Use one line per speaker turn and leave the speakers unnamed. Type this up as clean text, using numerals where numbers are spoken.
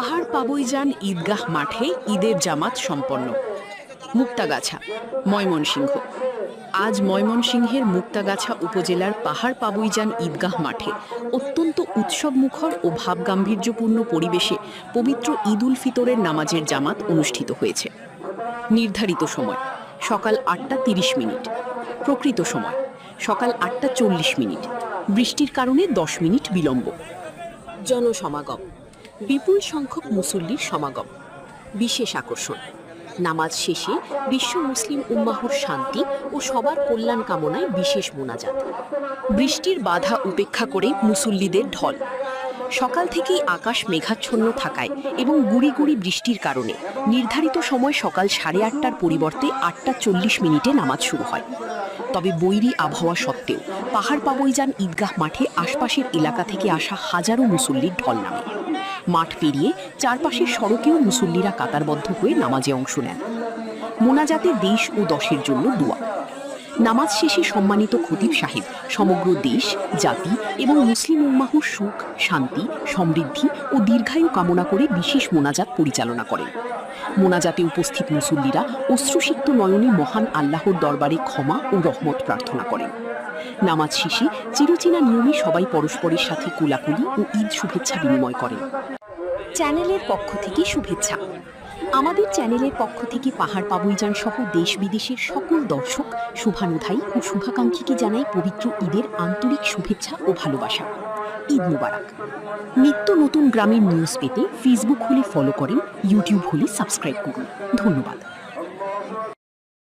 পাহাড় পাবইজান ঈদগাহ মাঠে ঈদের জামাত সম্পন্ন। মুক্তাগাছা, ময়মনসিংহ। আজ ময়মনসিংহের মুক্তাগাছা উপজেলার পাহাড় পাবইজান ঈদগাহ মাঠে অত্যন্ত উৎসবমুখর ও ভাবগাম্ভীর্যপূর্ণ পরিবেশে পবিত্র ঈদ উল ফিতরের নামাজের জামাত অনুষ্ঠিত হয়েছে। নির্ধারিত সময় সকাল ৮টা ৩০ মিনিট, প্রকৃত সময় সকাল ৮টা ৪০ মিনিট, বৃষ্টির কারণে ১০ মিনিট বিলম্ব। জনসমাগম, বিপুল সংখ্যক মুসল্লির সমাগম। বিশেষ আকর্ষণ, নামাজ শেষে বিশ্ব মুসলিম উম্মাহর শান্তি ও সবার কল্যাণ কামনায় বিশেষ মোনাজাত। বৃষ্টির বাধা উপেক্ষা করে মুসল্লিদের ঢল। সকাল থেকেই আকাশ মেঘাচ্ছন্ন থাকায় এবং গুড়ি গুড়ি বৃষ্টির কারণে নির্ধারিত সময় সকাল 8:30টার পরিবর্তে 8টা 40 মিনিটে নামাজ শুরু হয়। তবে বৈরী আবহাওয়া সত্ত্বেও পাহাড় পাবইজান ঈদগাহ মাঠে আশপাশের এলাকা থেকে আসা হাজারো মুসল্লির ঢল নামে। মাঠ পেরিয়ে চারপাশের সড়কেও মুসল্লিরা কাতারবদ্ধ হয়ে নামাজে অংশ নেন। মোনাজাতে দেশ ও দশের জন্য দোয়া। নামাজ শেষে সম্মানিত খতিব সাহেব সমগ্র দেশ, জাতি এবং মুসলিম উম্মাহর সুখ, শান্তি, সমৃদ্ধি ও দীর্ঘায়ু কামনা করে বিশেষ মোনাজাত পরিচালনা করেন। মোনাজাতে উপস্থিত মুসল্লিরা অশ্রুসিক্ত নয়নে মহান আল্লাহর দরবারে ক্ষমা ও রহমত প্রার্থনা করেন। নামাজ শেষে চিরচেনা নিয়মে সবাই পরস্পরের সাথে কোলাকুলি ও ঈদ শুভেচ্ছা বিনিময় করেন। চ্যানেলের পক্ষ থেকে শুভেচ্ছা। আমাদের চ্যানেলের পক্ষ থেকে পাহাড় পাবইজান সহ দেশ বিদেশের সকল দর্শক, শুভানুধ্যায়ী ও শুভাকাঙ্ক্ষীকে জানাই পবিত্র ঈদের আন্তরিক শুভেচ্ছা ও ভালোবাসা। ঈদ মুবারক। নিত্য নতুন গ্রামের নিউজ পেতে ফেসবুক হলে ফলো করেন, ইউটিউব হলে সাবস্ক্রাইব করুন। ধন্যবাদ।